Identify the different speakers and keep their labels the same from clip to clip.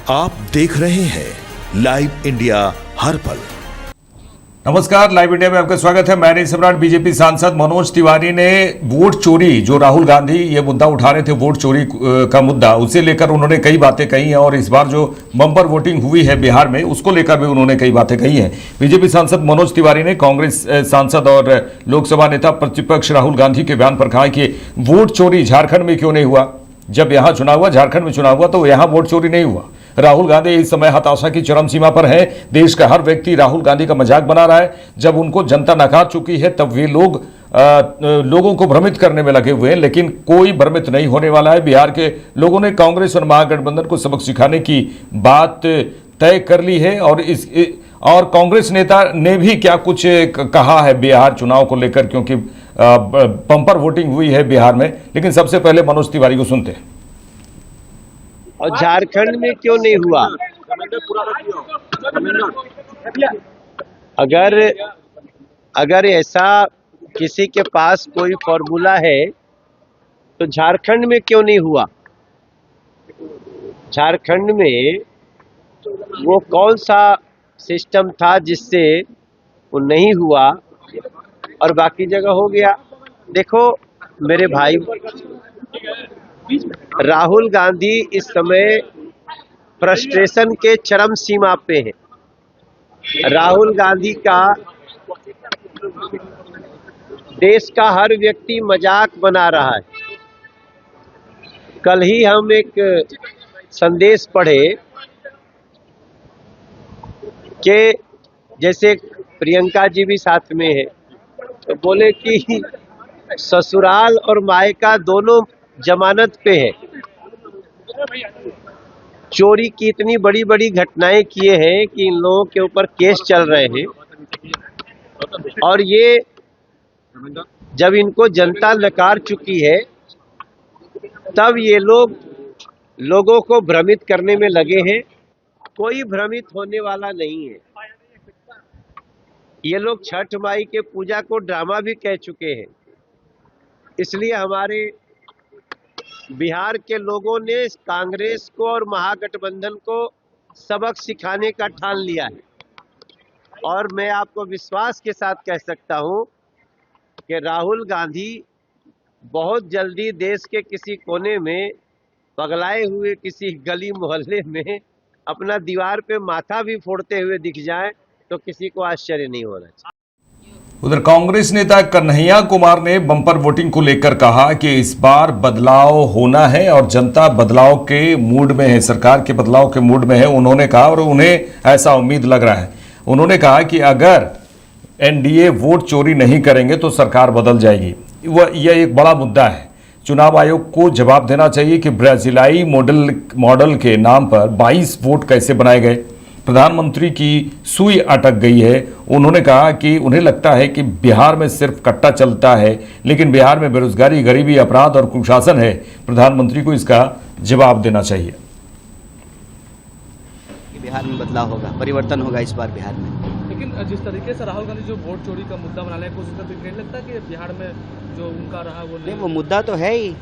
Speaker 1: आप देख रहे हैं लाइव इंडिया हर पल।
Speaker 2: नमस्कार, लाइव इंडिया में आपका स्वागत है। मैं सम्राट। बीजेपी सांसद मनोज तिवारी ने वोट चोरी, जो राहुल गांधी ये मुद्दा उठा रहे थे, वोट चोरी का मुद्दा, उसे लेकर उन्होंने कई बातें कही हैं। और इस बार जो बम्पर वोटिंग हुई है बिहार में, उसको लेकर भी उन्होंने कई बातें कही हैं। बीजेपी सांसद मनोज तिवारी ने कांग्रेस सांसद और लोकसभा नेता प्रतिपक्ष राहुल गांधी के बयान पर कहा कि वोट चोरी झारखंड में क्यों नहीं हुआ। जब यहां चुनाव हुआ, झारखंड में चुनाव हुआ, तो यहां वोट चोरी नहीं हुआ। राहुल गांधी इस समय हताशा की चरम सीमा पर है। देश का हर व्यक्ति राहुल गांधी का मजाक बना रहा है। जब उनको जनता नकार चुकी है, तब वे लोगों को भ्रमित करने में लगे हुए हैं, लेकिन कोई भ्रमित नहीं होने वाला है। बिहार के लोगों ने कांग्रेस और महागठबंधन को सबक सिखाने की बात तय कर ली है। और कांग्रेस नेता ने भी क्या कुछ कहा है बिहार चुनाव को लेकर, क्योंकि बम्पर वोटिंग हुई है बिहार में। लेकिन सबसे पहले मनोज तिवारी को सुनते हैं।
Speaker 3: और झारखंड में क्यों नहीं हुआ? अगर ऐसा किसी के पास कोई फॉर्मूला है तो झारखंड में क्यों नहीं हुआ? झारखंड में वो कौन सा सिस्टम था जिससे वो नहीं हुआ और बाकी जगह हो गया? देखो मेरे भाई, राहुल गांधी इस समय फ्रस्ट्रेशन के चरम सीमा पे है। राहुल गांधी का देश का हर व्यक्ति मजाक बना रहा है। कल ही हम एक संदेश पढ़े कि जैसे प्रियंका जी भी साथ में है, तो बोले कि ससुराल और मायका दोनों जमानत पे है। चोरी की इतनी बड़ी बड़ी घटनाएं किए हैं कि इन लोगों के ऊपर केस चल रहे हैं। और ये जब इनको जनता नकार चुकी है, तब ये लोगों को भ्रमित करने में लगे हैं। कोई भ्रमित होने वाला नहीं है। ये लोग छठ माई के पूजा को ड्रामा भी कह चुके हैं। इसलिए हमारे बिहार के लोगों ने कांग्रेस को और महागठबंधन को सबक सिखाने का ठान लिया है। और मैं आपको विश्वास के साथ कह सकता हूं कि राहुल गांधी बहुत जल्दी देश के किसी कोने में, पगलाए हुए किसी गली मोहल्ले में अपना दीवार पे माथा भी फोड़ते हुए दिख जाए तो किसी को आश्चर्य नहीं होना चाहिए।
Speaker 2: उधर कांग्रेस नेता कन्हैया कुमार ने बम्पर वोटिंग को लेकर कहा कि इस बार बदलाव होना है और जनता बदलाव के मूड में है, सरकार के बदलाव के मूड में है, उन्होंने कहा। और उन्हें ऐसा उम्मीद लग रहा है। उन्होंने कहा कि अगर एनडीए वोट चोरी नहीं करेंगे तो सरकार बदल जाएगी। यह एक बड़ा मुद्दा है। चुनाव आयोग को जवाब देना चाहिए कि ब्राजीलाई मॉडल के नाम पर 22 वोट कैसे बनाए गए। प्रधानमंत्री की सुई अटक गई है। उन्होंने कहा कि उन्हें लगता है कि बिहार में सिर्फ कट्टा चलता है, लेकिन बिहार में बेरोजगारी, गरीबी, अपराध और कुशासन है। प्रधानमंत्री को इसका जवाब देना चाहिए।
Speaker 4: बिहार में बदलाव होगा, परिवर्तन होगा इस बार बिहार में।
Speaker 5: लेकिन जिस तरीके से राहुल गांधी जो वोट चोरी का मुद्दा बना रहे हैं, कोशिश करते, नहीं लगता कि बिहार में जो उनका रहा वो नहीं?
Speaker 4: वो मुद्दा तो है ही।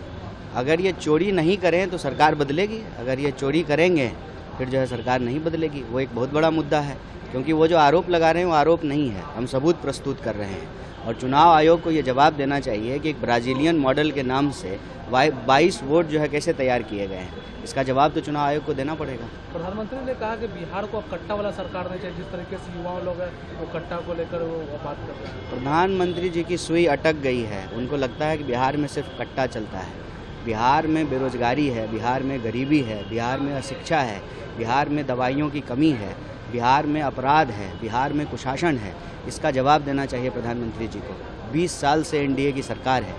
Speaker 4: अगर ये चोरी नहीं करें तो सरकार बदलेगी, अगर ये चोरी करेंगे फिर जो है सरकार नहीं बदलेगी। वो एक बहुत बड़ा मुद्दा है, क्योंकि वो जो आरोप लगा रहे हैं वो आरोप नहीं है, हम सबूत प्रस्तुत कर रहे हैं। और चुनाव आयोग को ये जवाब देना चाहिए कि एक ब्राजीलियन मॉडल के नाम से 22 वोट जो है कैसे तैयार किए गए हैं। इसका जवाब तो चुनाव आयोग को देना पड़ेगा।
Speaker 5: प्रधानमंत्री ने कहा कि बिहार को अब कट्टा वाला सरकार नहीं चाहिए। जिस तरीके से युवा लोग हैं वो कट्टा को लेकर वो बात कर रहे हैं।
Speaker 4: प्रधानमंत्री जी की सुई अटक गई है। उनको लगता है कि बिहार में सिर्फ कट्टा चलता है। बिहार में बेरोजगारी है, बिहार में गरीबी है, बिहार में अशिक्षा है, बिहार में दवाइयों की कमी है, बिहार में अपराध है, बिहार में कुशासन है। इसका जवाब देना चाहिए प्रधानमंत्री जी को। 20 साल से एनडीए की सरकार है।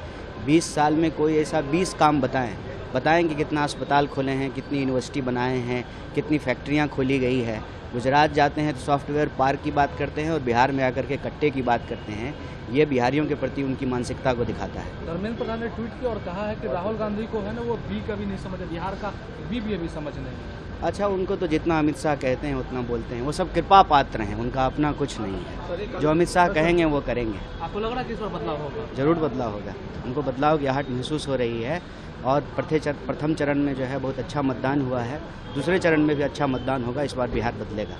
Speaker 4: 20 साल में कोई ऐसा 20 काम बताएं कि कितना अस्पताल खोले हैं, कितनी यूनिवर्सिटी बनाए हैं, कितनी फैक्ट्रियां खोली गई है। गुजरात जाते हैं तो सॉफ्टवेयर पार्क की बात करते हैं और बिहार में आकर के कट्टे की बात करते हैं। ये बिहारियों के प्रति उनकी मानसिकता को दिखाता है।
Speaker 5: धर्मेंद्र प्रधान ने ट्वीट किया और कहा है कि राहुल गांधी को है ना वो बी कभी नहीं समझे, बिहार का बी भी अभी समझ नहीं।
Speaker 4: अच्छा, उनको तो जितना अमित शाह कहते हैं उतना बोलते हैं, वो सब कृपा पात्र हैं, उनका अपना कुछ नहीं है। जो अमित शाह कहेंगे वो करेंगे।
Speaker 5: आपको लग रहा है कि इस बार बदलाव होगा?
Speaker 4: जरूर बदलाव होगा, उनको बदलाव की आहट महसूस हो रही है। और प्रथम चरण में जो है बहुत अच्छा मतदान हुआ है, दूसरे चरण में भी अच्छा मतदान होगा, इस बार बिहार बदलेगा।